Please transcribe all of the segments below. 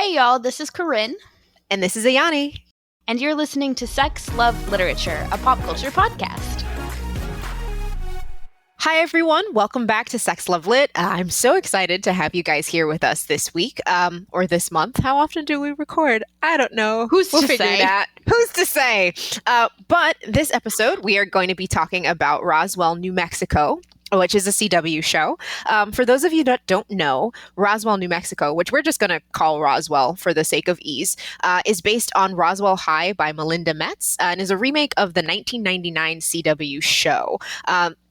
Hey y'all, this is Corinne. And this is Ayanni. And you're listening to Sex, Love, Literature, a pop culture podcast. Hi everyone, welcome back to Sex, Love, Lit. I'm so excited to have you guys here with us this week, or this month. How often do we record? I don't know. We'll figure it out. Who's to say? But this episode, we are going to be talking about Roswell, New Mexico, which is a CW show. For those of you that don't know, Roswell, New Mexico, which we're just going to call Roswell for the sake of ease, is based on Roswell High by Melinda Metz and is a remake of the 1999 CW show.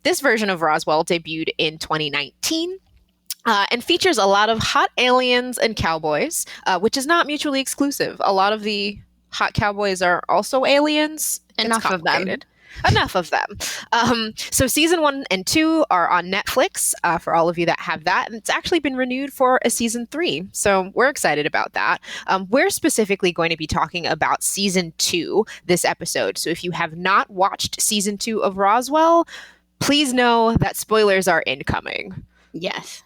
This version of Roswell debuted in 2019. And features a lot of hot aliens and cowboys, which is not mutually exclusive. A lot of the hot cowboys are also aliens. Enough of them. Enough of them. So season 1 and 2 are on Netflix for all of you that have that. And it's actually been renewed for a season 3. So we're excited about that. We're specifically going to be talking about season 2 this episode. So if you have not watched season 2 of Roswell, please know that spoilers are incoming. Yes.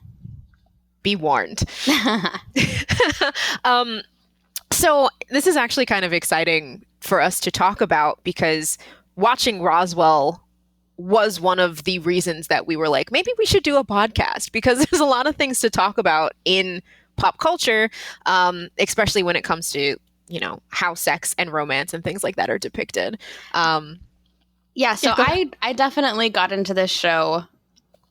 Be warned. So this is actually kind of exciting for us to talk about because watching Roswell was one of the reasons that we were like, maybe we should do a podcast because there's a lot of things to talk about in pop culture, especially when it comes to, you know, how sex and romance and things like that are depicted. Yeah, so I definitely got into this show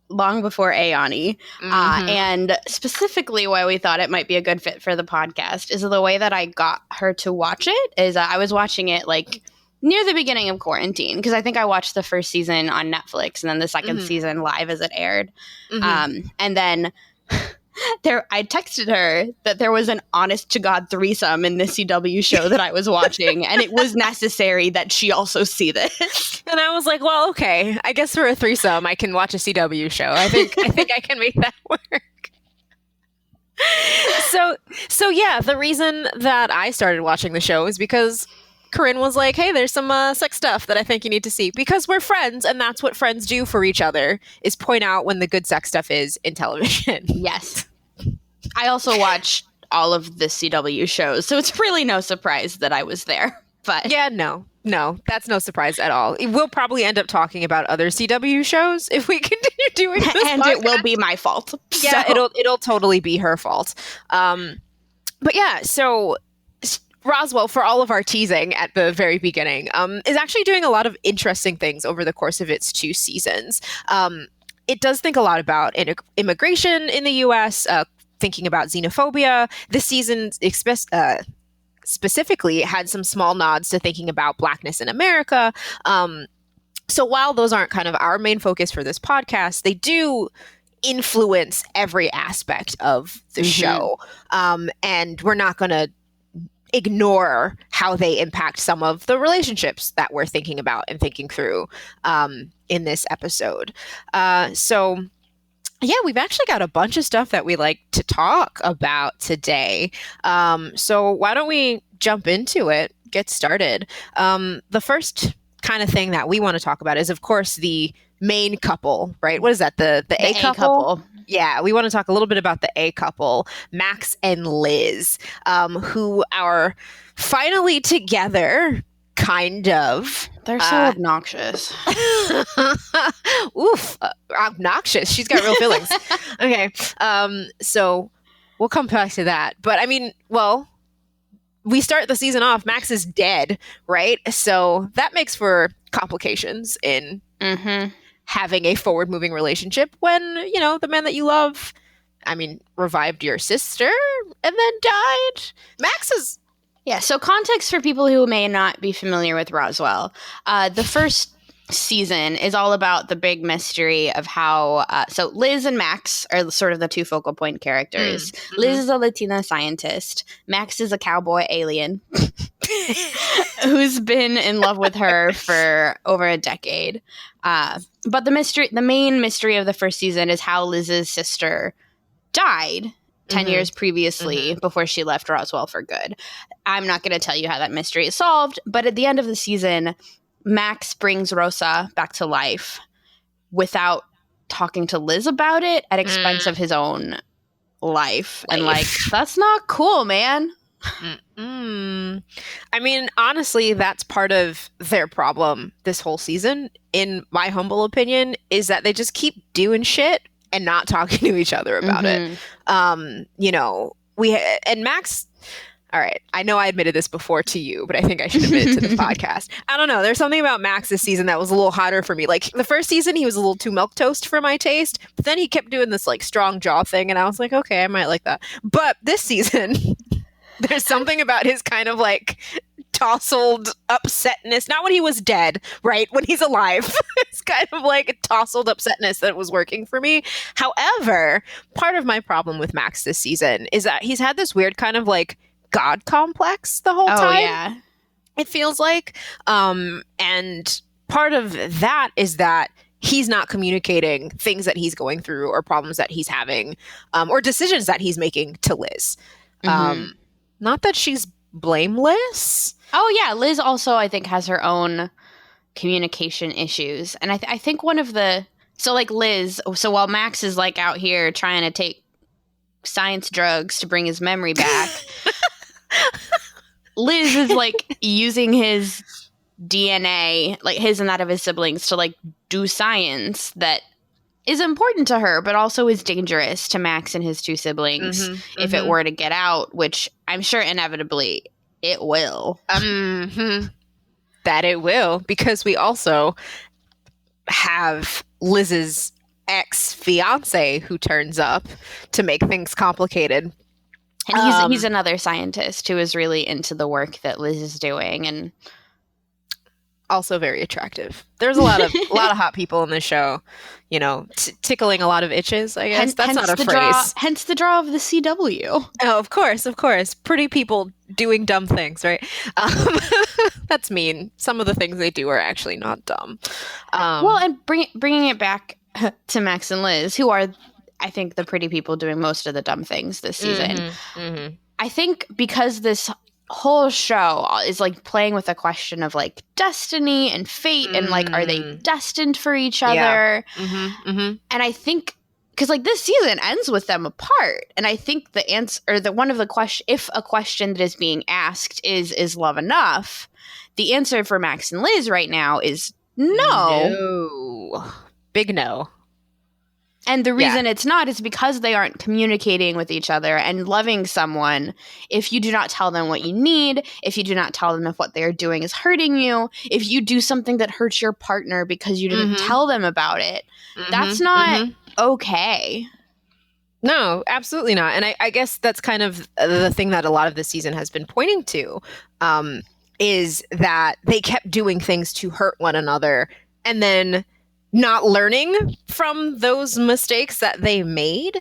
long before Ayanni. And specifically why we thought it might be a good fit for the podcast is the way that I got her to watch it is I was watching it like near the beginning of quarantine because I think I watched the first season on Netflix and then the second season live as it aired. And then I texted her that there was an honest-to-God threesome in this CW show that I was watching, and it was necessary that she also see this. And I was like, well, okay, I guess for a threesome, I can watch a CW show. I think I can make that work. So yeah, the reason that I started watching the show is because Corinne was like, hey, there's some sex stuff that I think you need to see because we're friends and that's what friends do for each other is point out when the good sex stuff is in television. Yes. I also watch all of the CW shows, so it's really no surprise that I was there. But yeah, no, that's no surprise at all. We'll probably end up talking about other CW shows if we continue doing this and podcast. It will be my fault. Yeah, so. It'll totally be her fault. But yeah, so Roswell, for all of our teasing at the very beginning, is actually doing a lot of interesting things over the course of its 2 seasons. It does think a lot about immigration in the U.S., thinking about xenophobia. This season specifically had some small nods to thinking about Blackness in America. So while those aren't kind of our main focus for this podcast, they do influence every aspect of the show. And we're not going to ignore how they impact some of the relationships that we're thinking about and thinking through in this episode. So yeah, we've actually got a bunch of stuff that we like to talk about today. So why don't we jump into it, get started. The first kind of thing that we want to talk about is, of course, the main couple, right? What is that? The A couple? Yeah, we want to talk a little bit about the A couple, Max and Liz, who are finally together, kind of. They're so obnoxious. Oof, obnoxious. She's got real feelings. Okay, so we'll come back to that. But I mean, well, we start the season off, Max is dead, right? So that makes for complications in having a forward-moving relationship when, you know, the man that you love, I mean, revived your sister and then died. Max is... Yeah, so context for people who may not be familiar with Roswell. The first season is all about the big mystery of how... so Liz and Max are sort of the 2 focal point characters. Liz is a Latina scientist. Max is a cowboy alien who's been in love with her for over a decade. But the main mystery of the first season is how Liz's sister died 10 years previously before she left Roswell for good. I'm not going to tell you how that mystery is solved, but at the end of the season, Max brings Rosa back to life without talking to Liz about it at expense of his own life. And like, that's not cool, man. Mm-mm. I mean, honestly, that's part of their problem this whole season, in my humble opinion, is that they just keep doing shit and not talking to each other about it. Mm-hmm. You know, and Max. All right, I know I admitted this before to you, but I think I should admit it to the podcast. I don't know. There's something about Max this season that was a little hotter for me. Like the first season, he was a little too milquetoast for my taste, but then he kept doing this like strong jaw thing, and I was like, okay, I might like that. But this season, there's something about his kind of like tousled upsetness. Not when he was dead, right? When he's alive. It's kind of like a tousled upsetness that was working for me. However, part of my problem with Max this season is that he's had this weird kind of like God complex the whole time. Yeah. It feels like. And part of that is that he's not communicating things that he's going through or problems that he's having or decisions that he's making to Liz. Mm-hmm. Not that she's blameless. Oh, yeah. Liz also, I think, has her own communication issues. And I think one of the... So, like, Liz... So, while Max is, like, out here trying to take science drugs to bring his memory back... Liz is, like, using his DNA, like, his and that of his siblings, to, like, do science that is important to her, but also is dangerous to Max and his two siblings if it were to get out, which I'm sure inevitably it will. That it will, because we also have Liz's ex-fiance who turns up to make things complicated. And he's another scientist who is really into the work that Liz is doing, and also very attractive. There's a lot of hot people in this show, you know, tickling a lot of itches, I guess. That's not a phrase. Hence the draw of the CW. Oh, of course. Pretty people doing dumb things, right? That's mean. Some of the things they do are actually not dumb. Well, and bringing it back to Max and Liz, who are, I think, the pretty people doing most of the dumb things this season. I think because this whole show is like playing with a question of like destiny and fate and like, are they destined for each other? And I think because like this season ends with them apart, and I think the answer, or the one of the question, if a question that is being asked is love enough, the answer for Max and Liz right now is no. Big no. And the reason it's not is because they aren't communicating with each other and loving someone. If you do not tell them what you need, if you do not tell them if what they are doing is hurting you, if you do something that hurts your partner because you didn't tell them about it, that's not okay. No, absolutely not. And I guess that's kind of the thing that a lot of this season has been pointing to, is that they kept doing things to hurt one another and then not learning from those mistakes that they made.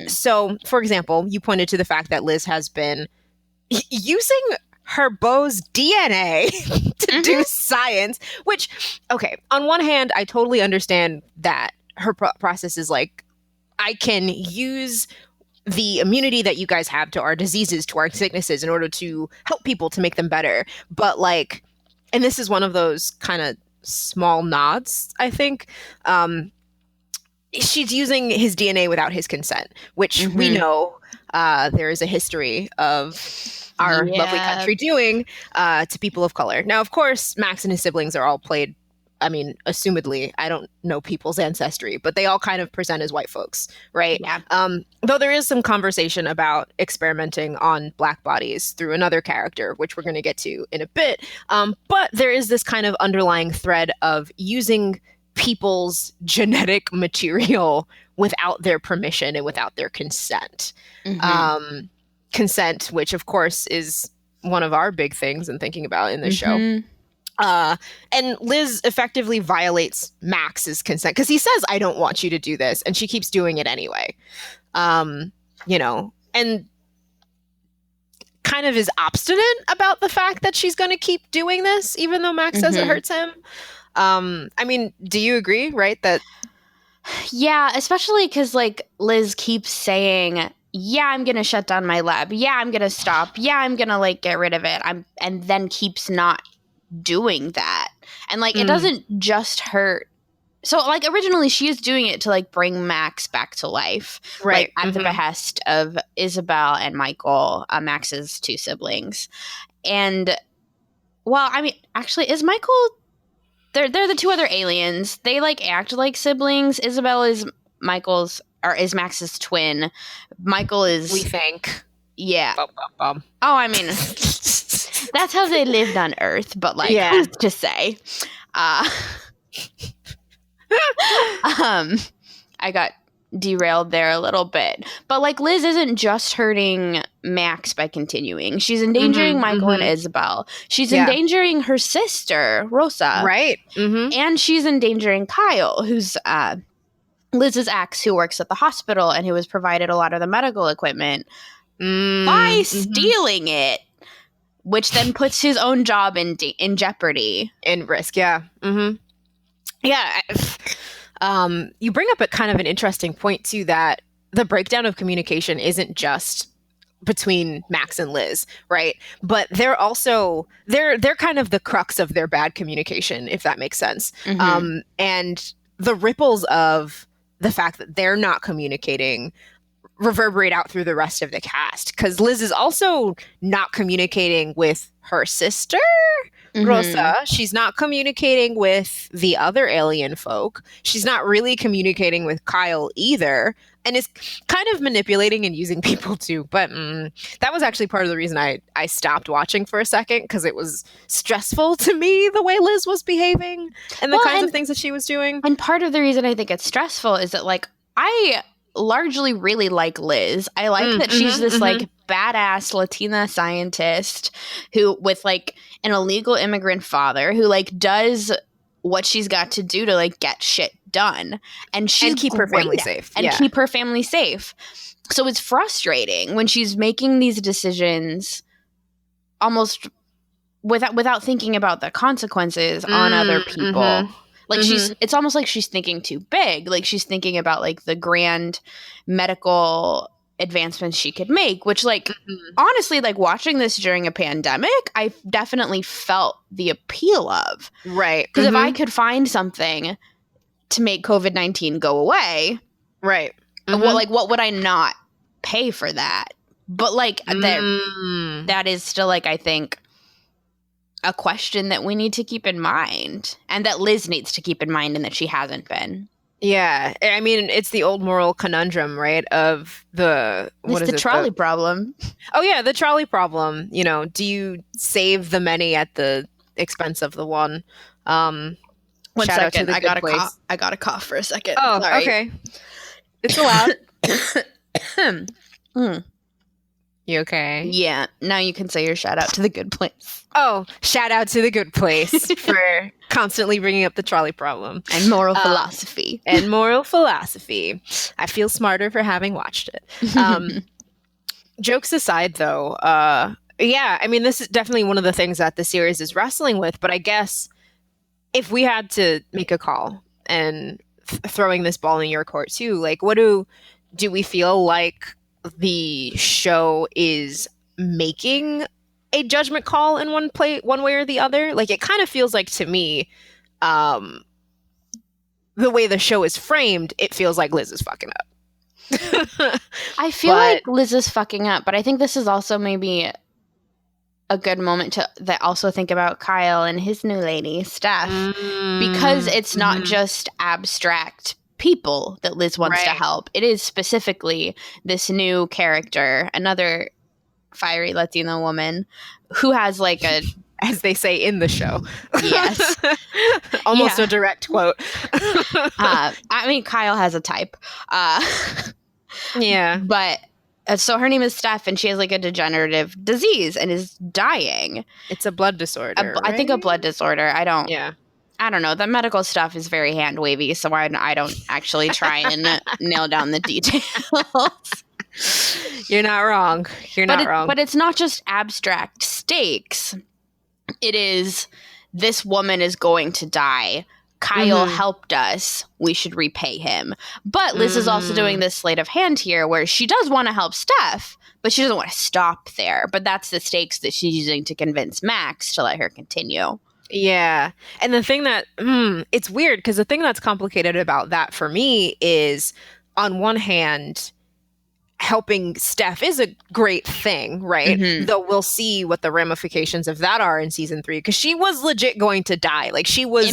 So, for example, you pointed to the fact that Liz has been using her beau's DNA to do science, which, okay, on one hand, I totally understand that her process is like, I can use the immunity that you guys have to our diseases, to our sicknesses, in order to help people to make them better. But like, and this is one of those kind of small nods, I think. She's using his DNA without his consent, which we know there is a history of our lovely country doing to people of color. Now, of course, Max and his siblings are all played, I mean, assumedly, I don't know people's ancestry, but they all kind of present as white folks, right? Yeah. Though there is some conversation about experimenting on Black bodies through another character, which we're going to get to in a bit. But there is this kind of underlying thread of using people's genetic material without their permission and without their consent. Consent, which of course is one of our big things and thinking about in this show. And Liz effectively violates Max's consent because he says, I don't want you to do this. And she keeps doing it anyway. You know, and kind of is obstinate about the fact that she's going to keep doing this, even though Max says it hurts him. I mean, do you agree, right? That yeah, especially because like Liz keeps saying, yeah, I'm going to shut down my lab. Yeah, I'm going to stop. Yeah, I'm going to like get rid of it. And then keeps not doing that. And like it doesn't just hurt So, like, originally she is doing it to, like, bring Max back to life. Right. Like, at the behest of Isabel and Michael, Max's two siblings. And, well, I mean, actually, is Michael... They're the two other aliens. They, like, act like siblings. Isabel is Max's twin. Michael is... We think. Yeah. Bum, bum, bum. Oh, I mean, that's how they lived on Earth. But, like, who's to say? I got derailed there a little bit, but like Liz isn't just hurting Max by continuing. She's endangering Michael and Isabel. She's endangering her sister Rosa, right? And she's endangering Kyle, who's Liz's ex, who works at the hospital and who has provided a lot of the medical equipment by stealing it, which then puts his own job in jeopardy, in risk. Yeah. You bring up a kind of an interesting point too, that the breakdown of communication isn't just between Max and Liz, right? But they're also they're kind of the crux of their bad communication, if that makes sense. And the ripples of the fact that they're not communicating reverberate out through the rest of the cast, because Liz is also not communicating with her sister Rosa. She's not communicating with the other alien folk. She's not really communicating with Kyle either, and is kind of manipulating and using people too. But that was actually part of the reason I stopped watching for a second, because it was stressful to me the way Liz was behaving and the kinds of things that she was doing. And part of the reason I think it's stressful is that, like, I largely really like Liz. I like that she's this like badass Latina scientist who, with like an illegal immigrant father, who like does what she's got to do to like get shit done, and keep her family safe, and keep her family safe. So it's frustrating when she's making these decisions almost without thinking about the consequences on other people. Like it's almost like she's thinking too big. Like she's thinking about like the grand medical advancements she could make, which like honestly, like watching this during a pandemic, I definitely felt the appeal of. Right. Because if I could find something to make COVID-19 go away, right. Well, like what would I not pay for that? But like that is still like, I think, a question that we need to keep in mind, and that Liz needs to keep in mind, and that she hasn't been. Yeah. I mean, it's the old moral conundrum, right? Of the trolley problem. Oh yeah, the trolley problem. You know, do you save the many at the expense of the one? One second, I got a cough for a second. Oh, sorry. Okay. It's allowed. You okay? Yeah. Now you can say your shout out to The Good Place. Oh, shout out to The Good Place for constantly bringing up the trolley problem. And moral philosophy. And moral philosophy. I feel smarter for having watched it. Jokes aside, though, yeah, I mean, this is definitely one of the things that the series is wrestling with. But I guess if we had to make a call, and throwing this ball in your court too, like, what do we feel like the show is making a judgment call in one way or the other? Like, it kind of feels like, to me, the way the show is framed, it feels like Liz is fucking up. I feel like Liz is fucking up, but I think this is also maybe a good moment to also think about Kyle and his new lady, Steph, because it's not just abstract people that Liz wants to help. It is specifically this new character, another fiery Latina woman who has like a, as they say in the show. Yes. Almost a direct quote. I mean, Kyle has a type. Yeah. But so her name is Steph, and she has like a degenerative disease and is dying. It's a blood disorder. I think a blood disorder. I don't know. The medical stuff is very hand wavy, so I don't actually try and nail down the details. You're not wrong. But it's not just abstract stakes. It is, this woman is going to die. Kyle helped us. We should repay him. But Liz is also doing this sleight of hand here where she does want to help Steph, but she doesn't want to stop there. But that's the stakes that she's using to convince Max to let her continue. Yeah. And the thing that, it's weird because the thing that's complicated about that for me is, on one hand, helping Steph is a great thing, right? Mm-hmm. Though we'll see what the ramifications of that are in season 3, because she was legit going to die. Like, she was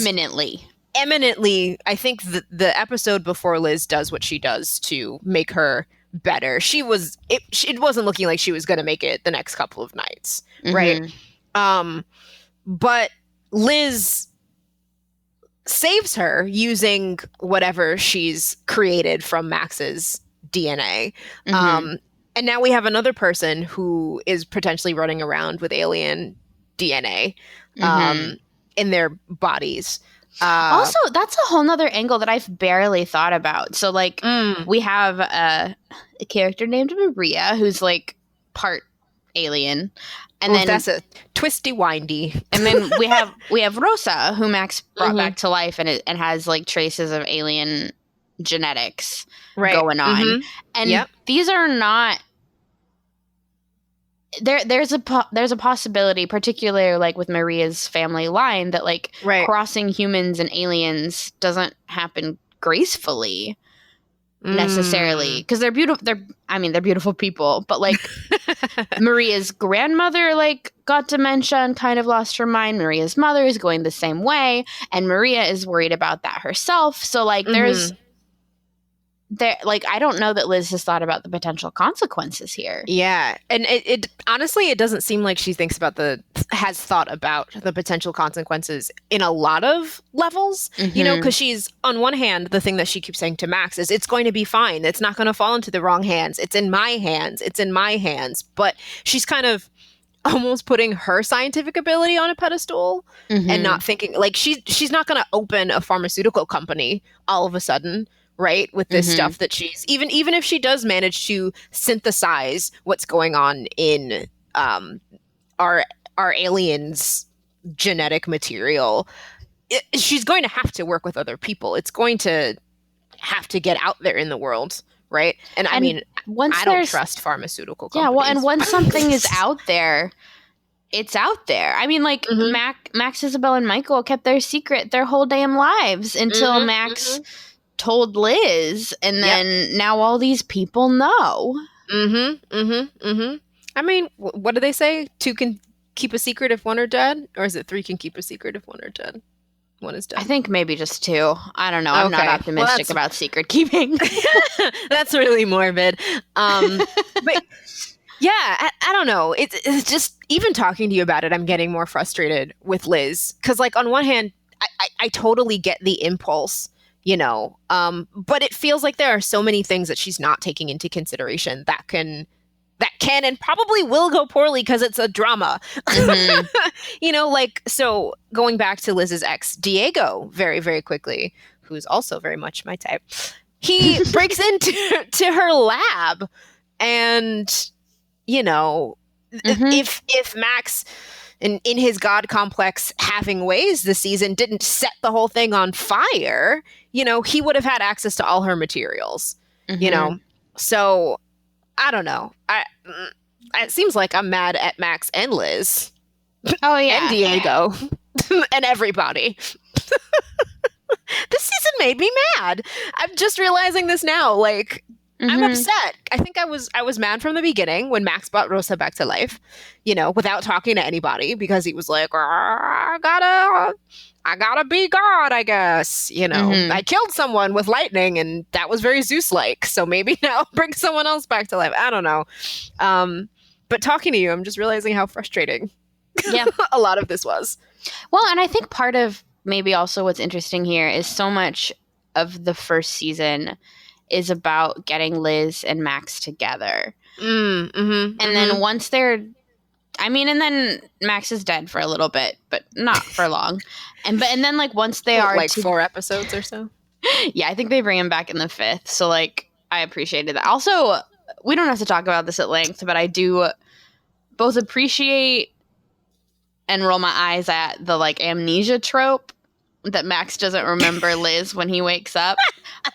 eminently, I think the episode before Liz does what she does to make her better, it wasn't looking like she was going to make it the next couple of nights, right? But Liz saves her using whatever she's created from Max's DNA. And now we have another person who is potentially running around with alien DNA in their bodies. Also, that's a whole nother angle that I've barely thought about. So, like, we have a character named Maria who's, like, part alien. And then that's a twisty windy. And then we have Rosa, who Max brought back to life and has, like, traces of alien genetics going on. And these are not... There's a possibility, particularly like with Maria's family line, that like crossing humans and aliens doesn't happen gracefully necessarily, because they're beautiful. They're beautiful people, but like Maria's grandmother like got dementia and kind of lost her mind. Maria's mother is going the same way, and Maria is worried about that herself. So like I don't know that Liz has thought about the potential consequences here. Yeah. And it honestly, it doesn't seem like she has thought about the potential consequences in a lot of levels, you know, because she's, on one hand, the thing that she keeps saying to Max is, it's going to be fine. It's not going to fall into the wrong hands. It's in my hands. It's in my hands. But she's kind of almost putting her scientific ability on a pedestal and not thinking, like, she's not going to open a pharmaceutical company all of a sudden, right, with this stuff that she's even if she does manage to synthesize what's going on in our aliens' genetic material, she's going to have to work with other people. It's going to have to get out there in the world, right? And I mean, I don't trust pharmaceutical companies. Yeah, well, and once something is out there, it's out there. I mean, like, Max, Isabel, and Michael kept their secret their whole damn lives until Max told Liz, and then now all these people know. I mean, what do they say? 2 can keep a secret if 1 are dead? Or is it 3 can keep a secret if 1 are dead? 1 is dead. I think maybe just 2. I don't know. I'm not optimistic about secret keeping. That's really morbid. But yeah, I don't know. It's just, even talking to you about it, I'm getting more frustrated with Liz. Because, like, on one hand, I totally get the impulse, you know, but it feels like there are so many things that she's not taking into consideration that can and probably will go poorly because it's a drama. You know, like, so going back to Liz's ex, Diego, very, very quickly, who's also very much my type, he breaks into her lab, and, you know, if Max, in his God complex having ways this season, didn't set the whole thing on fire, you know, he would have had access to all her materials, you know? So, I don't know. It seems like I'm mad at Max and Liz. Oh, yeah. And Diego. And everybody. This season made me mad. I'm just realizing this now. Like, I'm upset. I think I was mad from the beginning when Max brought Rosa back to life, you know, without talking to anybody, because he was like, I gotta be God, I guess. You know, I killed someone with lightning, and that was very Zeus-like. So maybe now bring someone else back to life. I don't know. But talking to you, I'm just realizing how frustrating a lot of this was. Well, and I think part of maybe also what's interesting here is so much of the first season is about getting Liz and Max together. And then once they're... I mean, and then Max is dead for a little bit, but not for long. And then, like, once they are... Like 4 episodes or so? Yeah, I think they bring him back in the 5th. So, like, I appreciated that. Also, we don't have to talk about this at length, but I do both appreciate and roll my eyes at the, like, amnesia trope that Max doesn't remember Liz when he wakes up.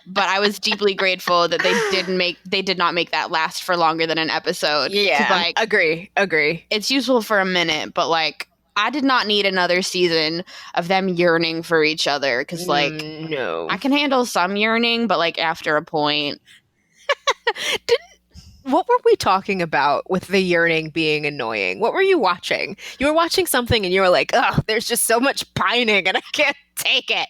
But I was deeply grateful that they did not make that last for longer than an episode. Yeah, like, agree. It's useful for a minute, but, like, I did not need another season of them yearning for each other because, like, no. I can handle some yearning, but like after a point. What were we talking about with the yearning being annoying? What were you watching? You were watching something and you were like, oh, there's just so much pining and I can't take it.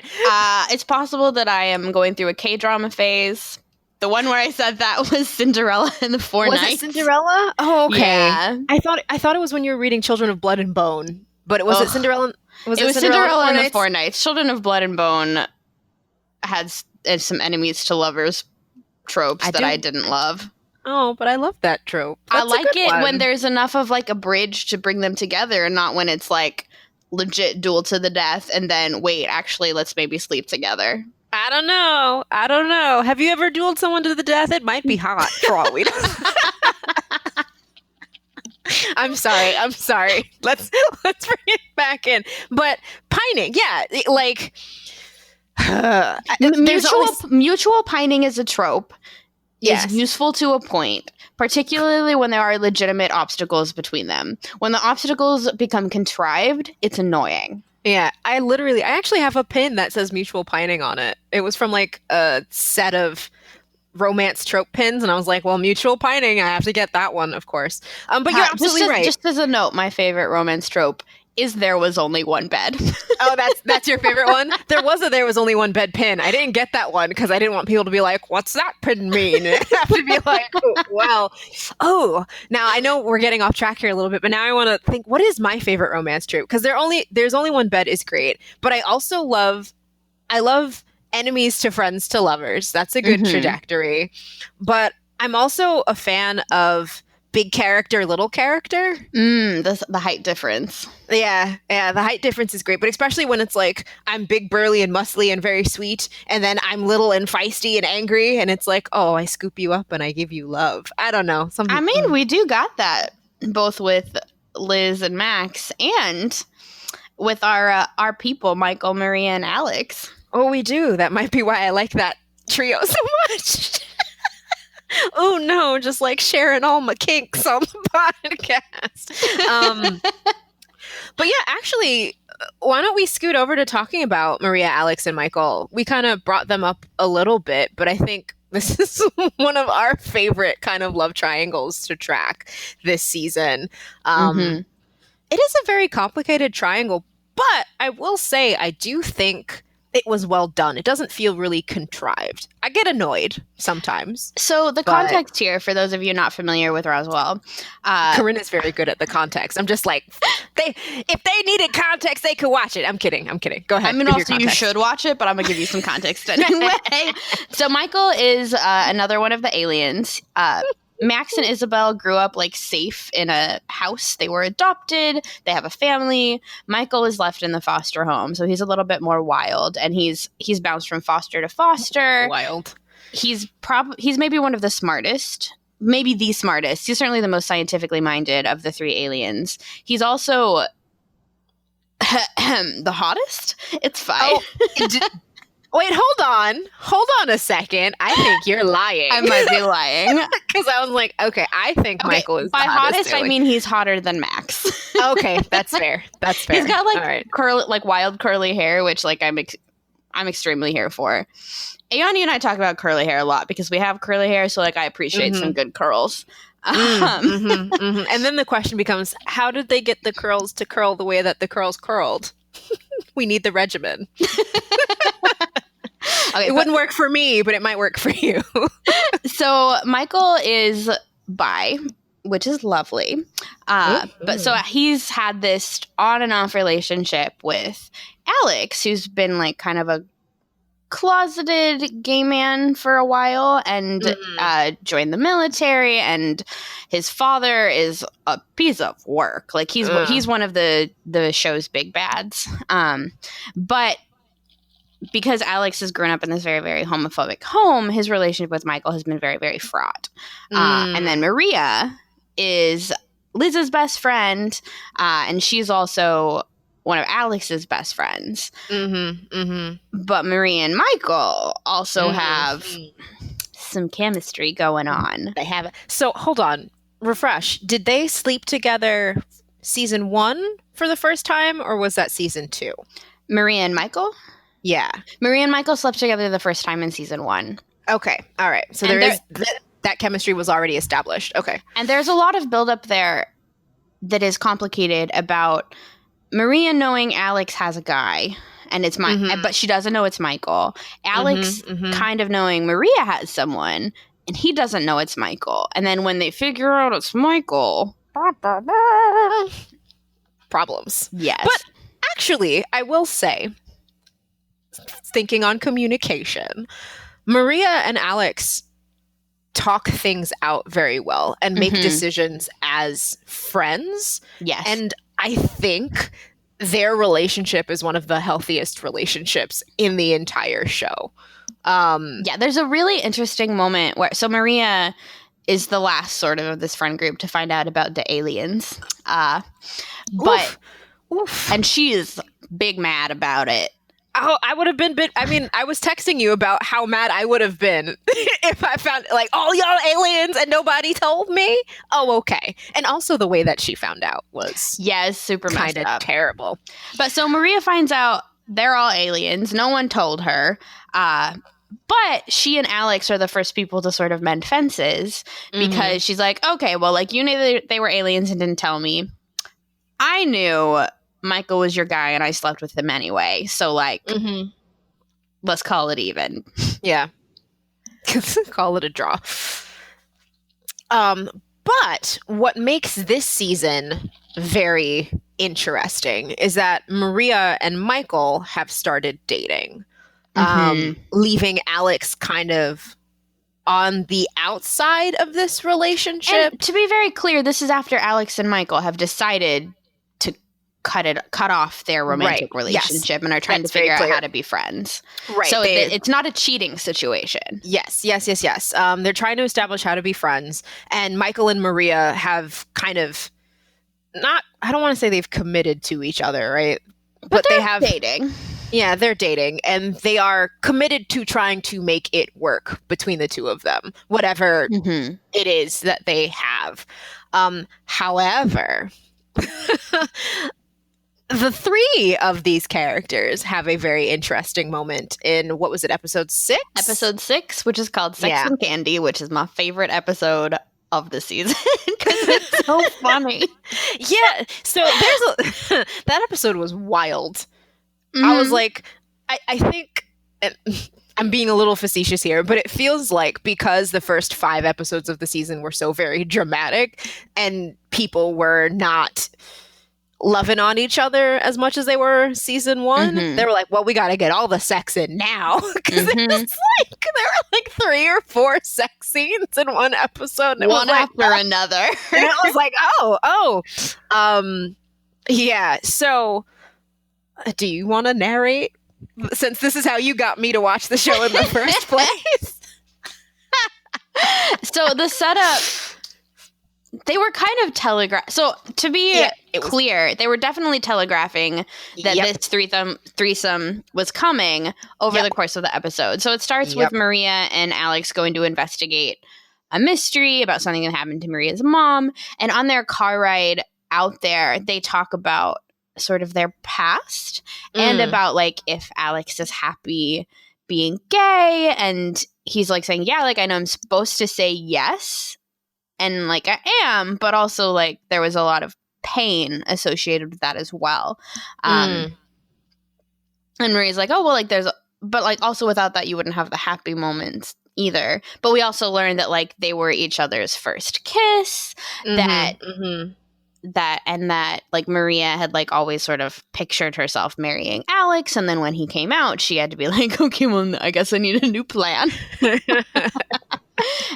It's possible that I am going through a K-drama phase. The one where I said that was Cinderella and the Four Knights. Was it Cinderella? Oh, okay. Yeah. I thought it was when you were reading Children of Blood and Bone, but it was it Cinderella? It was Cinderella and the Four Knights. Children of Blood and Bone had some enemies to lovers tropes that I didn't love. Oh, but I love that trope. I like it when there's enough of like a bridge to bring them together and not when it's like legit duel to the death and then wait, actually, let's maybe sleep together. I don't know. Have you ever dueled someone to the death? It might be hot for all we know. I'm sorry. Let's bring it back in. But pining, yeah, like mutual pining is a trope. Yes. Is useful to a point, particularly when there are legitimate obstacles between them. When the obstacles become contrived, it's annoying. Yeah, I actually have a pin that says mutual pining on it. It was from like a set of romance trope pins, and I was like, well, mutual pining, I have to get that one, of course. But you're absolutely right. Just as a note, my favorite romance trope is there was only one bed. Oh, that's your favorite one? There was only one bed pin. I didn't get that one because I didn't want people to be like, what's that pin mean? And have to be like, now I know we're getting off track here a little bit, but now I want to think, what is my favorite romance trope? Because there's only one bed is great, but I also love enemies to friends to lovers. That's a good trajectory. But I'm also a fan of big character, little character. The height difference. Yeah, the height difference is great, but especially when it's like, I'm big, burly, and muscly and very sweet, and then I'm little and feisty and angry, and it's like, oh, I scoop you up and I give you love. I don't know. We do got that, both with Liz and Max, and with our people, Michael, Maria, and Alex. Oh, we do. That might be why I like that trio so much. Oh no, just like sharing all my kinks on the podcast. But yeah, actually, why don't we scoot over to talking about Maria, Alex, and Michael? We kind of brought them up a little bit, but I think this is one of our favorite kind of love triangles to track this season. It is a very complicated triangle, but I will say I do think it was well done. It doesn't feel really contrived. I get annoyed sometimes. So the context here, for those of you not familiar with Roswell, Corinne is very good at the context. I'm just like, if they needed context, they could watch it. I'm kidding. Go ahead. I mean, also you should watch it, but I'm gonna give you some context anyway. So Michael is another one of the aliens. Max and Isabel grew up like safe in a house. They were adopted. They have a family. Michael is left in the foster home, so he's a little bit more wild, and he's bounced from foster to foster. Wild. He's maybe one of the smartest, maybe the smartest. He's certainly the most scientifically minded of the three aliens. He's also the hottest. It's fine. Wait, hold on a second. I think you're lying. I might be lying because I was like, okay, I think Michael is by the hottest. I mean he's hotter than Max. Okay, that's fair. He's got like wild curly hair, which like I'm extremely here for. Ayanni and I talk about curly hair a lot because we have curly hair, so like I appreciate some good curls. And then the question becomes, how did they get the curls to curl the way that the curls curled? We need the regimen. Okay, it wouldn't work for me, but it might work for you. So Michael is bi, which is lovely. But so he's had this on and off relationship with Alex, who's been like kind of a closeted gay man for a while and joined the military, and his father is a piece of work. Like he's one of the show's big bads. But because Alex has grown up in this very, very homophobic home, his relationship with Michael has been very, very fraught. And then Maria is Liz's best friend, and she's also one of Alex's best friends. But Maria and Michael also have some chemistry going on. They have it. So hold on, refresh. Did they sleep together season 1 for the first time, or was that season 2? Maria and Michael? Yeah. Maria and Michael slept together the first time in season 1. Okay. All right. So that chemistry was already established. Okay. And there's a lot of buildup there that is complicated about Maria knowing Alex has a guy, and it's but she doesn't know it's Michael. Alex kind of knowing Maria has someone, and he doesn't know it's Michael. And then when they figure out it's Michael, problems. Yes. But actually, I will say, thinking on communication, Maria and Alex talk things out very well and make decisions as friends. Yes. And I think their relationship is one of the healthiest relationships in the entire show. Yeah, there's a really interesting moment where Maria is the last sort of this friend group to find out about the aliens. And she is big mad about it. Oh, I would have been I was texting you about how mad I would have been if I found like all y'all aliens and nobody told me. Oh, okay. And also the way that she found out was super kind of terrible. But so Maria finds out they're all aliens. No one told her. But she and Alex are the first people to sort of mend fences because she's like, okay, well, like you knew they were aliens and didn't tell me. I knew Michael was your guy and I slept with him anyway. So like, let's call it even. Yeah. Call it a draw. But what makes this season very interesting is that Maria and Michael have started dating, leaving Alex kind of on the outside of this relationship. And to be very clear, this is after Alex and Michael have decided to cut off their romantic relationship and are trying to figure out how to be friends. Right. So it's not a cheating situation. Yes. They're trying to establish how to be friends. And Michael and Maria have kind of I don't want to say they've committed to each other, right? But they have dating. Yeah, they're dating, and they are committed to trying to make it work between the two of them, whatever it is that they have. However, the three of these characters have a very interesting moment in, what was it, episode 6? Episode 6, which is called Sex and Candy, which is my favorite episode of the season because it's so funny. Yeah, so that episode was wild. I was like, I think, I'm being a little facetious here, but it feels like because the first 5 episodes of the season were so very dramatic and people were not loving on each other as much as they were season 1, they were like, well, we got to get all the sex in now. Because it was like, there were like 3 or 4 sex scenes in one episode. And one after another. And it was like, yeah. So do you want to narrate? Since this is how you got me to watch the show in the first place. So the setup, they were kind of So to be clear, they were definitely telegraphing that this threesome was coming over the course of the episode. So it starts with Maria and Alex going to investigate a mystery about something that happened to Maria's mom. And on their car ride out there, they talk about sort of their past and about like if Alex is happy being gay, and he's like saying, yeah, like I know I'm supposed to say yes, and like I am, but also like there was a lot of pain associated with that as well. And Maria's like, oh well, like but like also without that you wouldn't have the happy moments either. But we also learned that like they were each other's first kiss, that like Maria had like always sort of pictured herself marrying Alex, and then when he came out, she had to be like, okay, well, I guess I need a new plan. But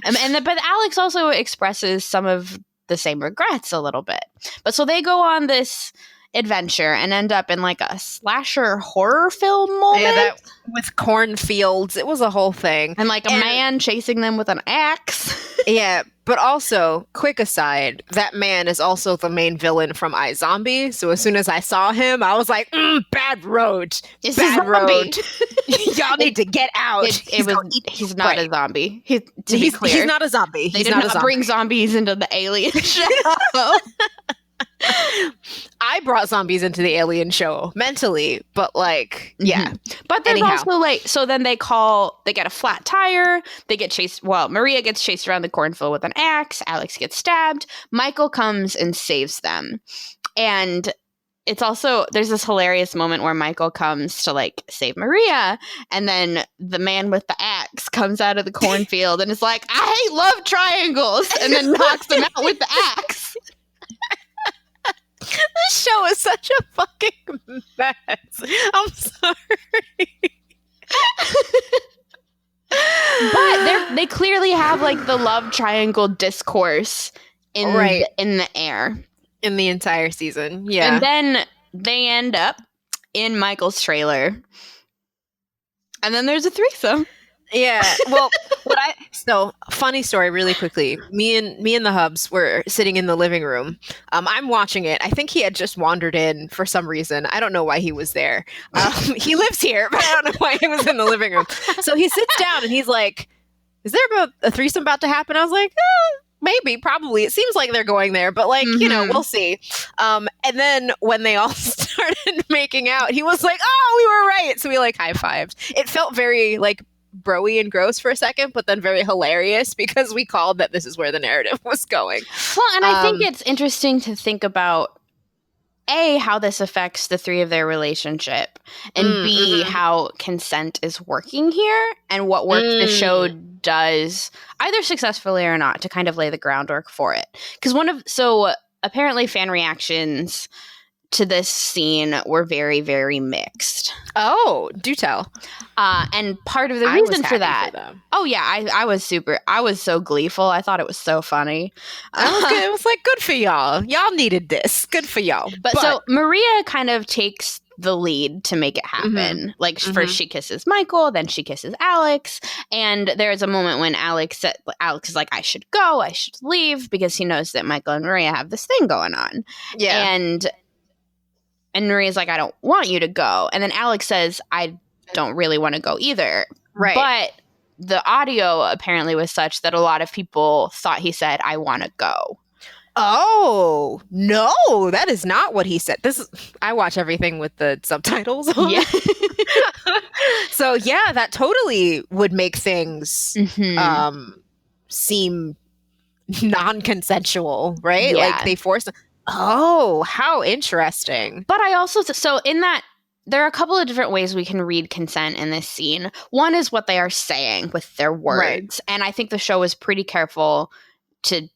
Alex also expresses some of the same regrets a little bit. But so they go on this adventure and end up in like a slasher horror film moment. Yeah, with cornfields. It was a whole thing. And like a man chasing them with an axe. Yeah, but also, quick aside, that man is also the main villain from iZombie. So as soon as I saw him, I was like, bad road. Bad road. Y'all need to get out. He's not a zombie. He's not a zombie. They did not bring zombies into the alien show. I brought zombies into the alien show mentally, but like, yeah. But there's Anyhow. also like, so then they get a flat tire. They get chased. Well, Maria gets chased around the cornfield with an axe. Alex gets stabbed. Michael comes and saves them. And it's also, there's this hilarious moment where Michael comes to like save Maria. And then the man with the axe comes out of the cornfield and is like, I hate love triangles. And then knocks him out with the axe. This show is such a fucking mess. I'm sorry. But they clearly have like the love triangle discourse in the air. In the entire season. Yeah. And then they end up in Michael's trailer. And then there's a threesome. Yeah. Well, so funny story really quickly. Me and the hubs were sitting in the living room. I'm watching it. I think he had just wandered in for some reason. I don't know why he was there. He lives here, but I don't know why he was in the living room. So he sits down and he's like, is there a threesome about to happen? I was like, maybe, probably. It seems like they're going there, but like, you know, we'll see. And then when they all started making out, he was like, oh, we were right. So we like high-fived. It felt very like bro-y and gross for a second, but then very hilarious because we called that this is where the narrative was going. Well, and I think it's interesting to think about A, how this affects the three of their relationship, and B, how consent is working here and what work the show does, either successfully or not, to kind of lay the groundwork for it. Because so apparently fan reactions to this scene were very, very mixed. Oh, do tell. And part of the reason for that. Oh yeah, I was so gleeful. I thought it was so funny. It was like, good for y'all. Y'all needed this. Good for y'all. But so Maria kind of takes the lead to make it happen. Like first she kisses Michael, then she kisses Alex, and there's a moment when Alex is like, I should go, I should leave, because he knows that Michael and Maria have this thing going on. Yeah. And Maria's like, I don't want you to go. And then Alex says, I don't really want to go either. Right. But the audio apparently was such that a lot of people thought he said, I want to go. Oh, no, that is not what he said. I watch everything with the subtitles on. Yeah. So, yeah, that totally would make things seem non-consensual, right? Yeah. Like they force. Oh, how interesting. But I also, so in that, there are a couple of different ways we can read consent in this scene. One is what they are saying with their words. Right. And I think the show is pretty careful to,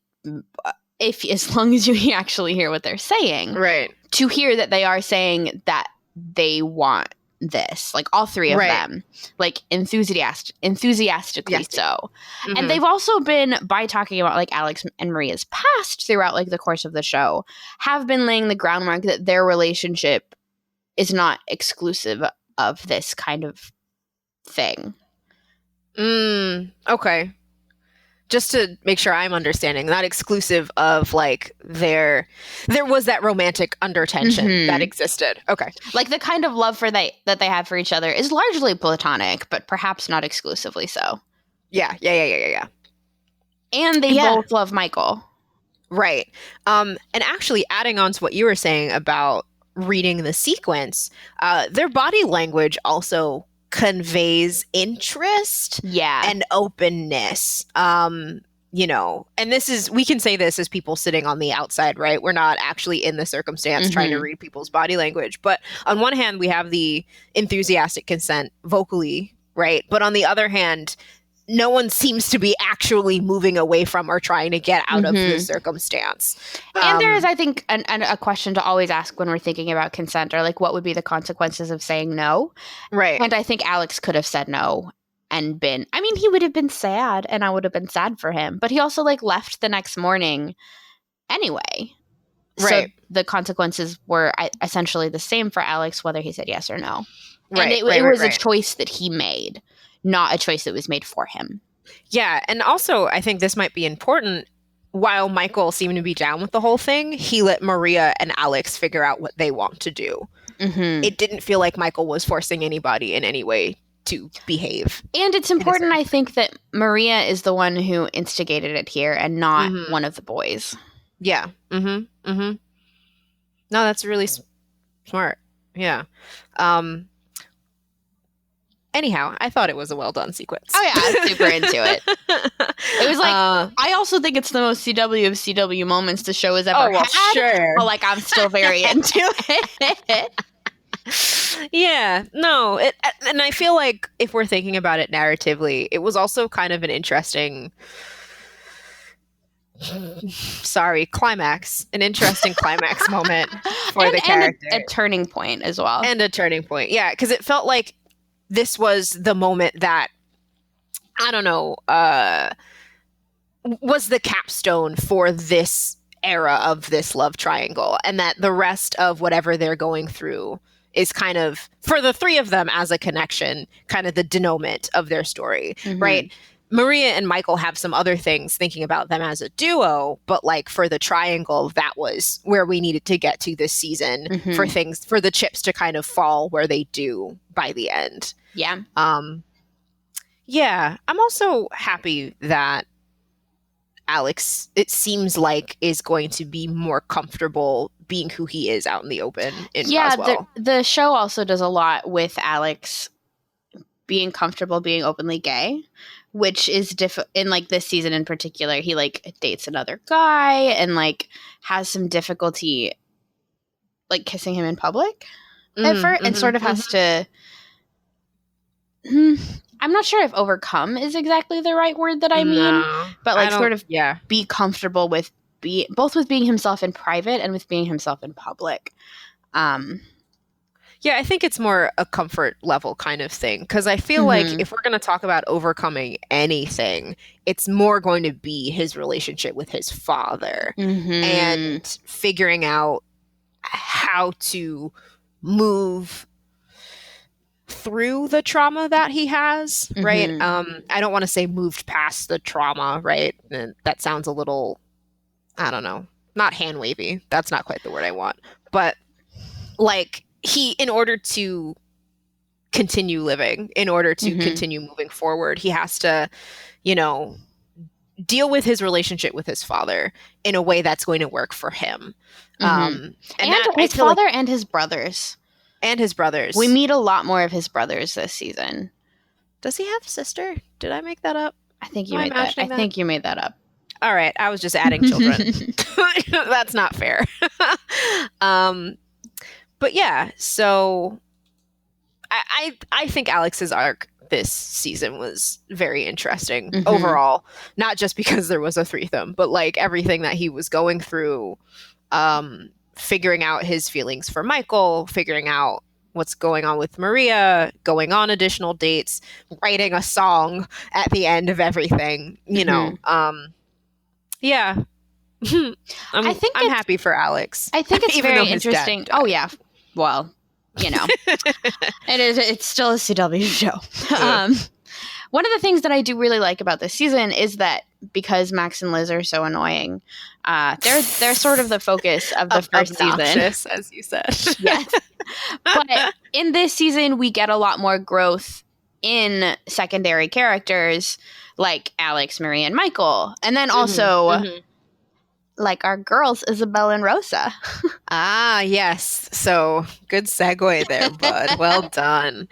as long as you actually hear what they're saying. Right. To hear that they are saying that they want this, like all three of them, like enthusiastically so. And they've also been, by talking about like Alex and Maria's past throughout like the course of the show, have been laying the groundwork that their relationship is not exclusive of this kind of thing. Okay. Just to make sure I'm understanding, not exclusive of like there was that romantic undertension that existed. Okay. Like the kind of love that they have for each other is largely platonic, but perhaps not exclusively so. Yeah. And they both love Michael. Right. And actually adding on to what you were saying about reading the sequence, their body language also conveys interest and openness. You know, and we can say this as people sitting on the outside, right? We're not actually in the circumstance trying to read people's body language. But on one hand, we have the enthusiastic consent vocally, right? But on the other hand, no one seems to be actually moving away from or trying to get out of the circumstance. And there is, I think, a question to always ask when we're thinking about consent, or like, what would be the consequences of saying no? Right. And I think Alex could have said no and he would have been sad, and I would have been sad for him. But he also like left the next morning anyway. Right. So the consequences were essentially the same for Alex, whether he said yes or no. Right. And it was a choice that he made, not a choice that was made for him. Yeah. And also, I think this might be important. While Michael seemed to be down with the whole thing, he let Maria and Alex figure out what they want to do. It didn't feel like Michael was forcing anybody in any way to behave. And it's important, I think, that Maria is the one who instigated it here and not one of the boys. Yeah. No, that's really smart. Yeah. Um, anyhow, I thought it was a well done sequence. Oh yeah, I was super into it. It was like I also think it's the most CW of CW moments the show has ever had. Sure. But like I'm still very into it. Yeah, no, and I feel like if we're thinking about it narratively, it was also kind of an interesting climax, an interesting climax moment for the character. And a turning point as well. And a turning point, yeah, because it felt like this was the moment that, I don't know, was the capstone for this era of this love triangle, and that the rest of whatever they're going through is kind of, for the three of them as a connection, kind of the denouement of their story, right? Maria and Michael have some other things thinking about them as a duo, but like for the triangle, that was where we needed to get to this season for things, for the chips to kind of fall where they do by the end. Yeah. Yeah, I'm also happy that Alex, it seems like, is going to be more comfortable being who he is out in the open in Roswell. The show also does a lot with Alex being comfortable being openly gay, which is in like this season in particular. He like dates another guy and like has some difficulty like kissing him in public at first, and sort of has to. I'm not sure if overcome is exactly the right word that I mean, but like sort of be comfortable with both with being himself in private and with being himself in public. Yeah, I think it's more a comfort level kind of thing, because I feel like if we're going to talk about overcoming anything, it's more going to be his relationship with his father and figuring out how to move through the trauma that he has, right? I don't want to say moved past the trauma, right? And that sounds a little, I don't know, not hand wavy. That's not quite the word I want. But like in order to continue living, in order to continue moving forward, he has to, deal with his relationship with his father in a way that's going to work for him. And his father and his brothers. And his brothers. We meet a lot more of his brothers this season. Does he have a sister? Did I make that up? I think you made that. I think you made that up. All right. I was just adding children. That's not fair. But yeah, so I think Alex's arc this season was very interesting overall. Not just because there was a threesome, but like everything that he was going through, figuring out his feelings for Michael, figuring out what's going on with Maria, going on additional dates, writing a song at the end of everything, yeah. I'm happy for Alex. I think it's very interesting. Oh yeah. Well, it's still a CW show. One of the things that I do really like about this season is that because Max and Liz are so annoying, they're sort of the focus of the first season, as you said. Yes. But in this season, we get a lot more growth in secondary characters like Alex, Maria, and Michael, and then also like our girls, Isabel and Rosa. Yes. So good segue there, bud. Well done.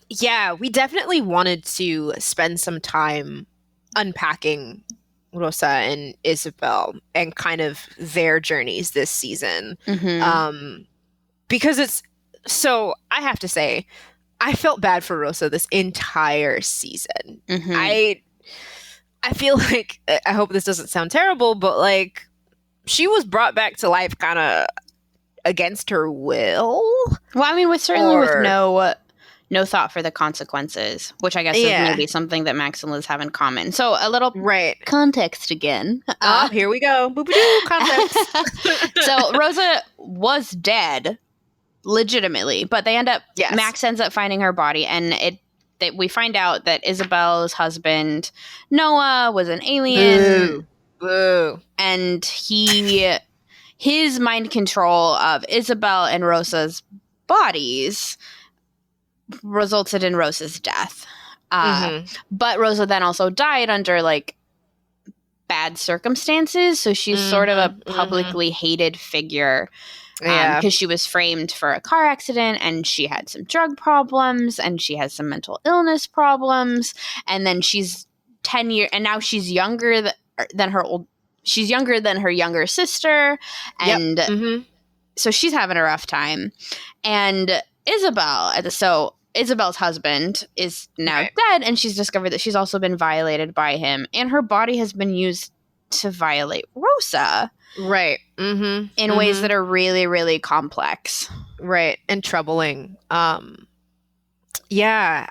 Yeah, we definitely wanted to spend some time unpacking Rosa and Isabel and kind of their journeys this season. Because I have to say, I felt bad for Rosa this entire season. I feel like, I hope this doesn't sound terrible, but like she was brought back to life kind of against her will. Well, I mean, with no thought for the consequences, which I guess is maybe something that Max and Liz have in common. So a little context again. Here we go. Boop-a-doo, context. So Rosa was dead, legitimately, but they end up. Yes. Max ends up finding her body, and we find out that Isabel's husband Noah was an alien. Boo. And his mind control of Isabel and Rosa's bodies resulted in Rosa's death. But Rosa then also died under like bad circumstances, so she's sort of a publicly hated figure. Yeah. because she was framed for a car accident and she had some drug problems and she has some mental illness problems. And then she's 10 years, and now she's younger than her she's younger than her younger sister. And Yep. so she's having a rough time. And Isabel's husband is now dead, and she's discovered that she's also been violated by him, and her body has been used to violate Rosa. Right. In ways that are really, really complex. Right. And troubling. Yeah.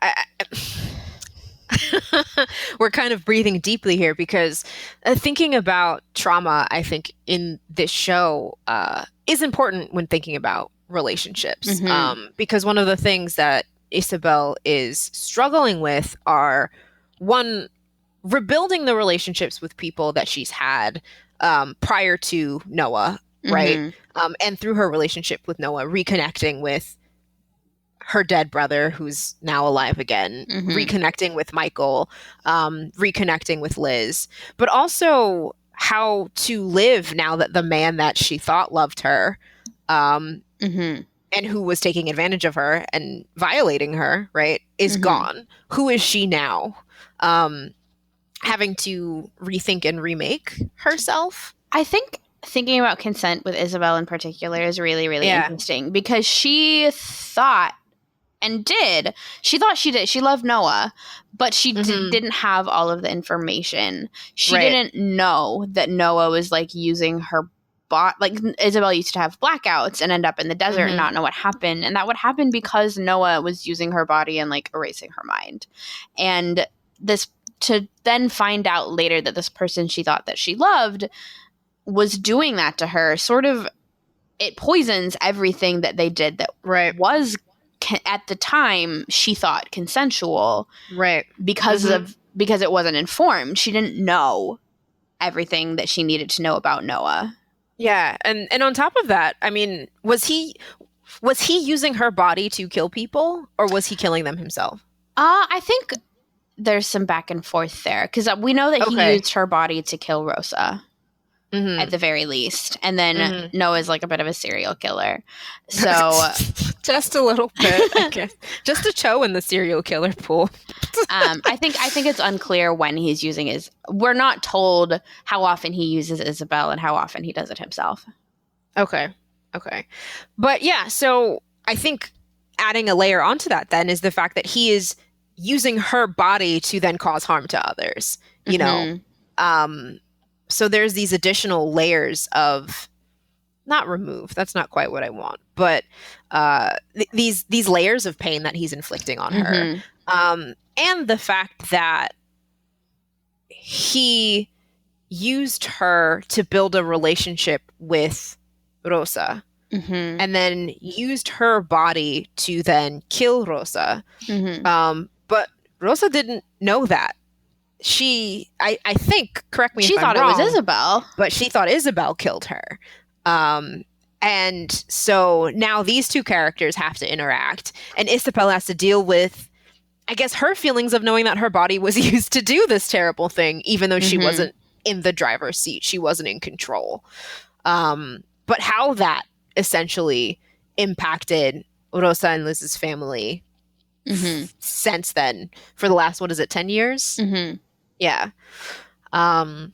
We're kind of breathing deeply here because thinking about trauma, I think, in this show is important when thinking about relationships. Because one of the things that Isabel is struggling with are, one, rebuilding the relationships with people that she's had prior to Noah, right? And through her relationship with Noah, reconnecting with her dead brother, who's now alive again, reconnecting with Michael, reconnecting with Liz, but also how to live now that the man that she thought loved her and who was taking advantage of her and violating her, right, is gone. Who is she now? Having to rethink and remake herself. I think thinking about consent with Isabel in particular is really, really interesting, because she thought she did. She loved Noah, but she didn't have all of the information. She didn't know that Noah was like using her like Isabel used to have blackouts and end up in the desert and not know what happened. And that would happen because Noah was using her body and like erasing her mind. And to then find out later that this person she thought that she loved was doing that to her, sort of, it poisons everything that they did that was at the time she thought consensual, right? Because it wasn't informed. She didn't know everything that she needed to know about Noah. Yeah, and on top of that, I mean, was he using her body to kill people, or was he killing them himself? I think there's some back and forth there, because we know that he used her body to kill Rosa. At the very least. And then Noah's like a bit of a serial killer. So just a little bit, I guess. Just a toe in the serial killer pool. I think it's unclear when he's using we're not told how often he uses Isabel and how often he does it himself. Okay. But yeah, so I think adding a layer onto that then is the fact that he is using her body to then cause harm to others, you know? So there's these additional layers of, not remove, that's not quite what I want, but these layers of pain that he's inflicting on her. And the fact that he used her to build a relationship with Rosa, and then used her body to then kill Rosa. But Rosa didn't know that. I think, correct me if I'm wrong, she thought it was Isabel. But she thought Isabel killed her. And so now these two characters have to interact, and Isabel has to deal with, I guess, her feelings of knowing that her body was used to do this terrible thing, even though she wasn't in the driver's seat. She wasn't in control. But how that essentially impacted Rosa and Liz's family since then, for the last, 10 years? Yeah. So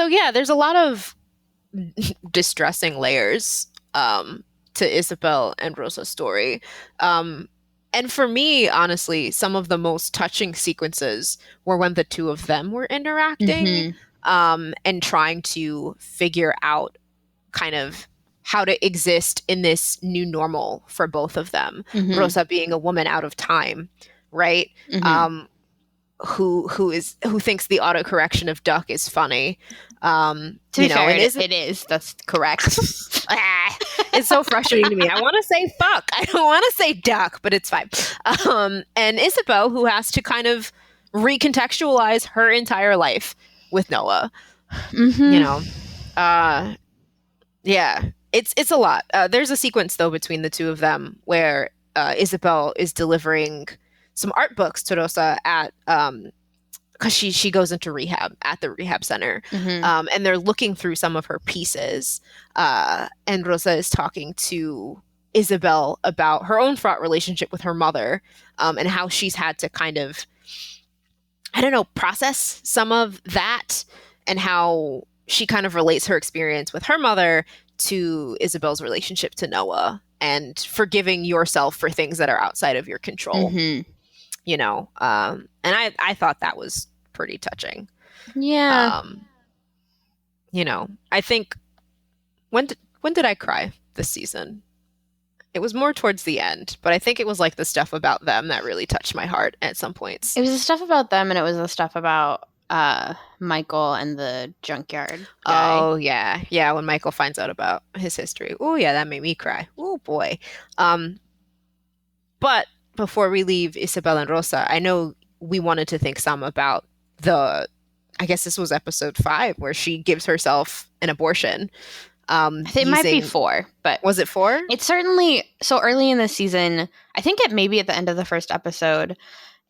yeah, there's a lot of distressing layers to Isabel and Rosa's story. And for me, honestly, some of the most touching sequences were when the two of them were interacting and trying to figure out kind of how to exist in this new normal for both of them. Rosa being a woman out of time, right? Who thinks the autocorrection of duck is funny. To be fair, it is. That's correct. It's so frustrating to me. I want to say fuck. I don't want to say duck, but it's fine. And Isabel, who has to kind of recontextualize her entire life with Noah. You know, yeah, it's a lot. There's a sequence though between the two of them where Isabel is delivering some art books to Rosa at because she goes into rehab at the rehab center, and they're looking through some of her pieces, and Rosa is talking to Isabel about her own fraught relationship with her mother, and how she's had to kind of, I don't know, process some of that, and how she kind of relates her experience with her mother to Isabel's relationship to Noah, and forgiving yourself for things that are outside of your control. You know, and I thought that was pretty touching. Yeah. You know, I think when did I cry this season? It was more towards the end, but I think it was like the stuff about them that really touched my heart at some points. It was the stuff about them, and it was the stuff about Michael and the junkyard guy. Oh yeah, when Michael finds out about his history. Oh yeah, that made me cry. Oh boy. But before we leave Isabel and Rosa, I know we wanted to think some about I guess this was episode 5, where she gives herself an abortion. It might be 4, but was it 4? It's certainly so early in the season. I think it may be at the end of the first episode,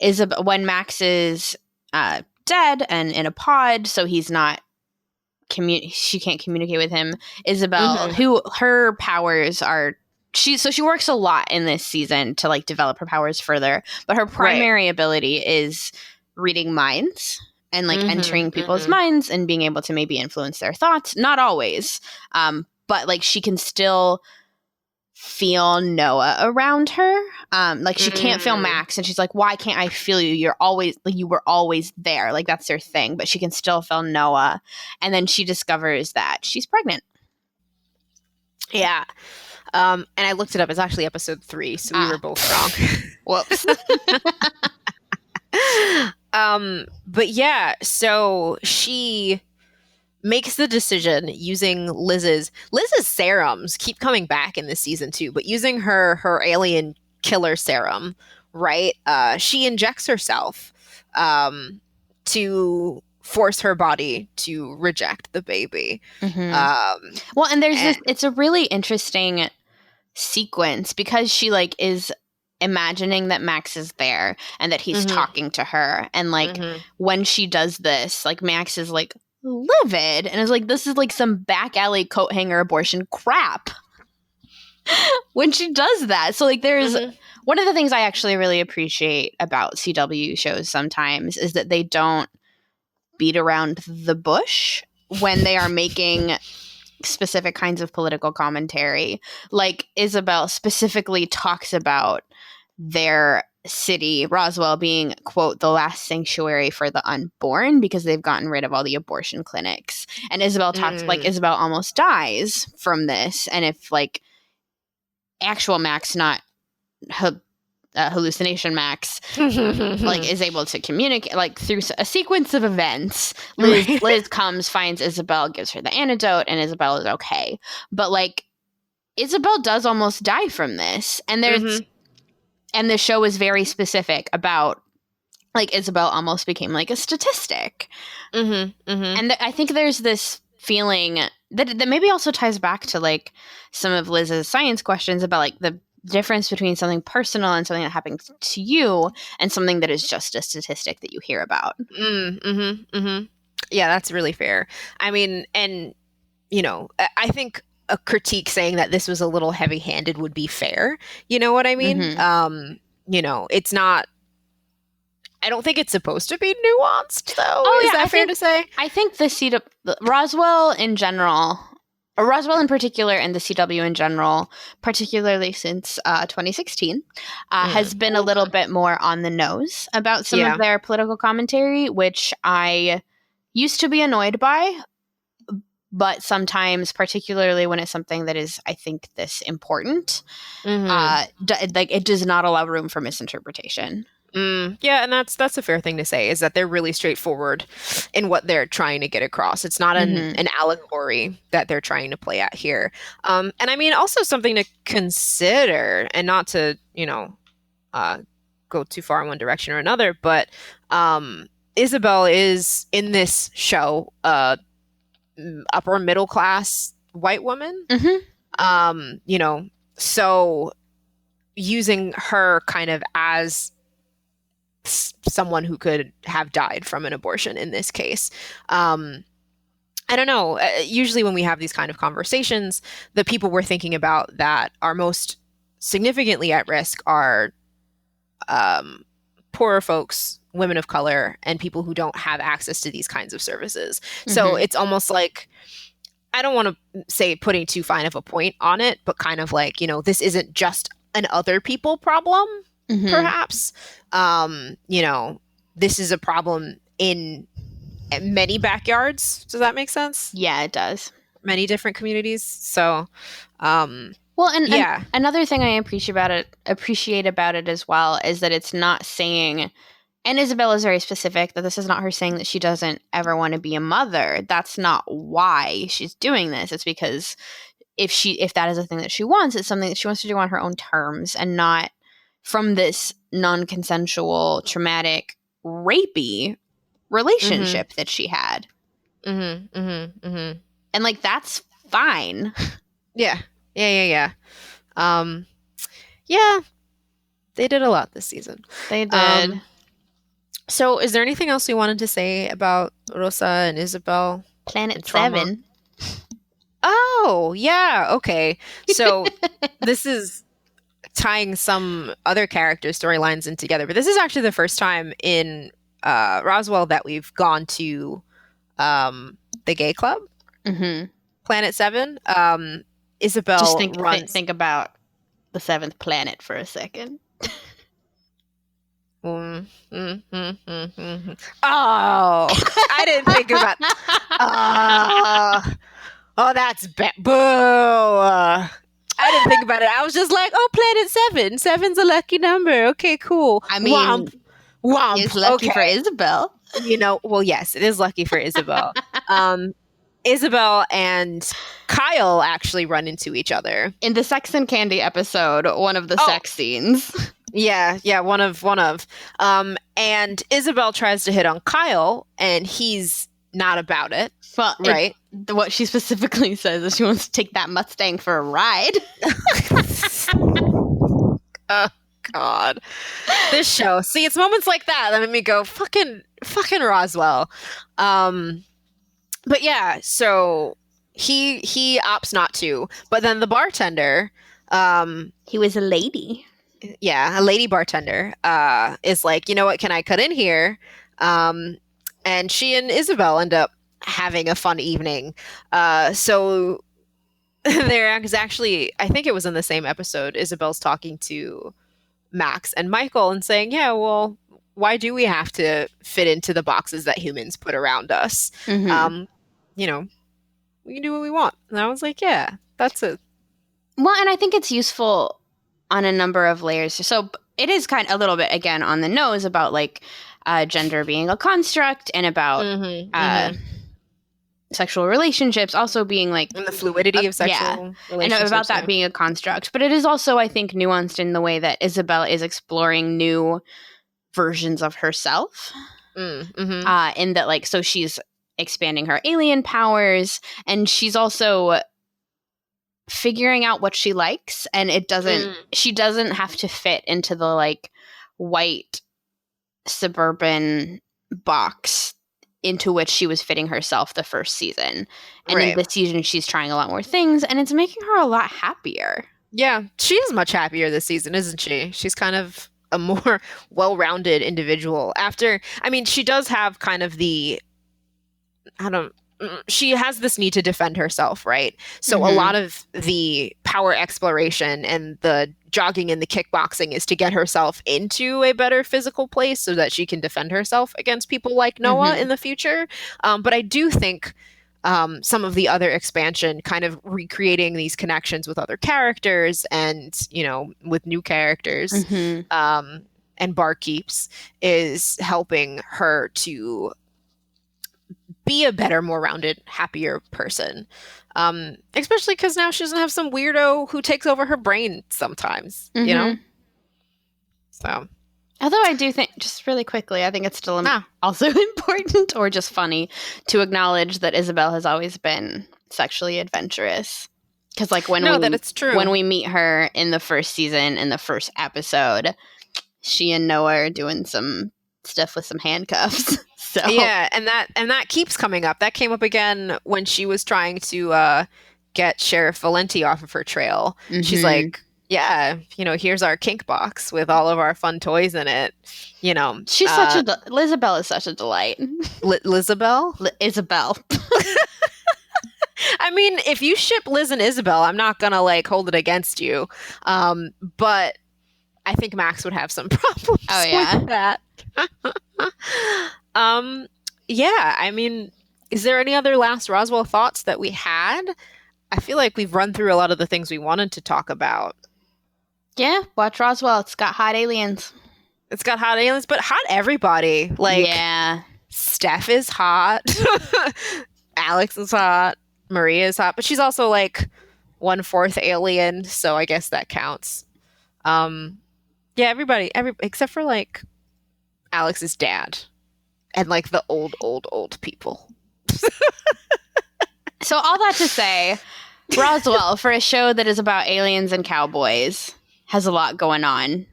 is when Max is dead and in a pod, so he's not she can't communicate with him. Isabel, who her powers are, she works a lot in this season to like develop her powers further, but her primary ability is reading minds and like entering people's minds and being able to maybe influence their thoughts. Not always, but like she can still feel Noah around her. Like she can't feel Max, and she's like, why can't I feel you? You're always like, you were always there. Like that's her thing, but she can still feel Noah. And then she discovers that she's pregnant. Yeah. And I looked it up. It's actually episode 3, so we were both wrong. Whoops. But yeah, so she makes the decision using Liz's serums keep coming back in this season too, but using her alien killer serum, right? She injects herself to force her body to reject the baby. Well, and there's this, it's a really interesting sequence because she like is imagining that Max is there and that he's talking to her, and like when she does this, like Max is like livid and is like, this is like some back alley coat hanger abortion crap when she does that. So like there's one of the things I actually really appreciate about CW shows sometimes is that they don't beat around the bush when they are making specific kinds of political commentary. Like Isabel specifically talks about their city, Roswell, being, quote, the last sanctuary for the unborn because they've gotten rid of all the abortion clinics. And Isabel talks like Isabel almost dies from this. And if like actual Max, not hallucination Max, like is able to communicate like through a sequence of events, Liz comes, finds Isabel, gives her the antidote, and Isabel is okay. But like Isabel does almost die from this, and there's and the show is very specific about like Isabel almost became like a statistic. And I think there's this feeling that maybe also ties back to like some of Liz's science questions about like the difference between something personal and something that happens to you and something that is just a statistic that you hear about. Yeah, that's really fair. I mean, and you know, I think a critique saying that this was a little heavy-handed would be fair. You know what I mean? You know, it's not, I don't think it's supposed to be nuanced, though. Is that fair to say? I think the Roswell in general, or Roswell in particular, and the CW in general, particularly since 2016, has been a little bit more on the nose about some of their political commentary, which I used to be annoyed by. But sometimes, particularly when it's something that is, I think, this important, like it does not allow room for misinterpretation. Yeah, and that's a fair thing to say, is that they're really straightforward in what they're trying to get across. It's not an allegory that they're trying to play at here. And I mean, also something to consider, and not to, you know, go too far in one direction or another, but Isabel is, in this show, upper middle class white woman. You know, so using her kind of as someone who could have died from an abortion in this case. I don't know. Usually when we have these kind of conversations, the people we're thinking about that are most significantly at risk are poorer folks, women of color, and people who don't have access to these kinds of services. So it's almost like, I don't want to say putting too fine of a point on it, but kind of like, this isn't just an other people problem, perhaps. This is a problem in many backyards. Does that make sense? Yeah, it does. Many different communities. So, well, and another thing I appreciate about it as well is that it's not saying, and Isabel is very specific, that this is not her saying that she doesn't ever want to be a mother. That's not why she's doing this. It's because if that is a thing that she wants, it's something that she wants to do on her own terms and not from this non-consensual, traumatic, rapey relationship that she had. And like, that's fine. Yeah. Yeah. They did a lot this season. They did. So is there anything else you wanted to say about Rosa and Isabel? Planet 7. Oh, yeah. Okay. So this is tying some other character storylines in together, but this is actually the first time in Roswell that we've gone to the gay club. Planet 7. Isabel just runs... think about the 7th planet for a second. Oh, I didn't think about... Oh, that's bad. Boo! I didn't think about it. I was just like, oh, Planet 7. 7's a lucky number. Okay, cool. I mean, womp. It's lucky for Isabel. Well, yes, it is lucky for Isabel. Isabel and Kyle actually run into each other. In the Sex and Candy episode, one of the sex scenes. Yeah, one of. And Isabel tries to hit on Kyle, and he's not about it. Well, right? What she specifically says is she wants to take that Mustang for a ride. Oh, God. This show. See, it's moments like that that make me go, fucking Roswell. But yeah, so he opts not to. But then the bartender... he was a lady. Yeah, a lady bartender is like, you know what, can I cut in here? And she and Isabel end up having a fun evening. So there's actually, I think it was in the same episode, Isabel's talking to Max and Michael and saying, yeah, well, why do we have to fit into the boxes that humans put around us? We can do what we want. And I was like, yeah, that's it. Well, and I think it's useful on a number of layers. So it is kind of a little bit, again, on the nose about like gender being a construct and about sexual relationships also being like... And the fluidity of sexual relationships. And about that being a construct. But it is also, I think, nuanced in the way that Isabel is exploring new versions of herself. In that, like, so she's expanding her alien powers, and she's also figuring out what she likes, and she doesn't have to fit into the like white suburban box into which she was fitting herself the first season. And in this season she's trying a lot more things, and it's making her a lot happier. Yeah, she is much happier this season, isn't she? She's kind of a more well-rounded individual she does have kind of she has this need to defend herself, right? So a lot of the power exploration and the jogging and the kickboxing is to get herself into a better physical place so that she can defend herself against people like Noah in the future. But I do think some of the other expansion, kind of recreating these connections with other characters and, with new characters and barkeeps, is helping her to be a better, more rounded, happier person. Especially because now she doesn't have some weirdo who takes over her brain sometimes, So. Although I do think, just really quickly, I think it's still also important or just funny to acknowledge that Isabel has always been sexually adventurous. Because like when we meet her in the first season, in the first episode, she and Noah are doing some stuff with some handcuffs. So Yeah, and that keeps coming up. That came up again when she was trying to get Sheriff Valenti off of her trail. She's like, yeah, here's our kink box with all of our fun toys in it. She's Lizabelle is such a delight. Lizabelle? Isabel. I mean, if you ship Liz and Isabel, I'm not gonna hold it against you. But I think Max would have some problems with that. Yeah, I mean, is there any other last Roswell thoughts that we had? I feel like we've run through a lot of the things we wanted to talk about. Yeah, watch Roswell. It's got hot aliens. It's got hot aliens, but hot everybody. Yeah. Steph is hot. Alex is hot. Maria is hot, but she's also 1/4 alien, so I guess that counts. Yeah, everybody except for Alex's dad and the old people. So all that to say, Roswell, for a show that is about aliens and cowboys, has a lot going on.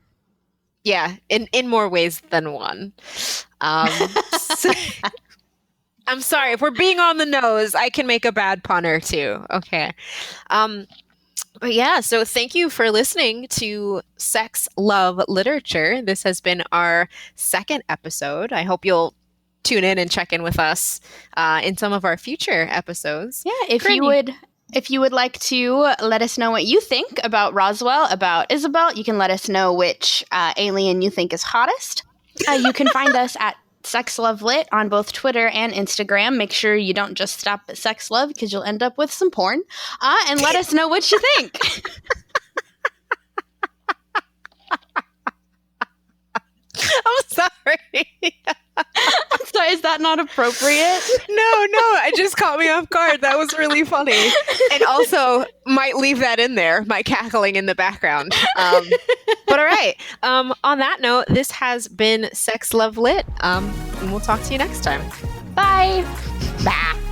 Yeah, in more ways than one. So, I'm sorry, if we're being on the nose, I can make a bad pun or two. Okay. But yeah, so thank you for listening to Sex, Love, Literature. This has been our second episode. I hope you'll tune in and check in with us in some of our future episodes. Yeah, if you would like to let us know what you think about Roswell, about Isabel, you can let us know which alien you think is hottest. You can find us at Sex Love Lit on both Twitter and Instagram. Make sure you don't just stop at Sex Love because you'll end up with some porn. And let us know what you think. I'm sorry. So is that not appropriate? No, it just caught me off guard. That was really funny. And also might leave that in there, my cackling in the background. But all right. On that note, this has been Sex Love Lit. And we'll talk to you next time. Bye. Bye.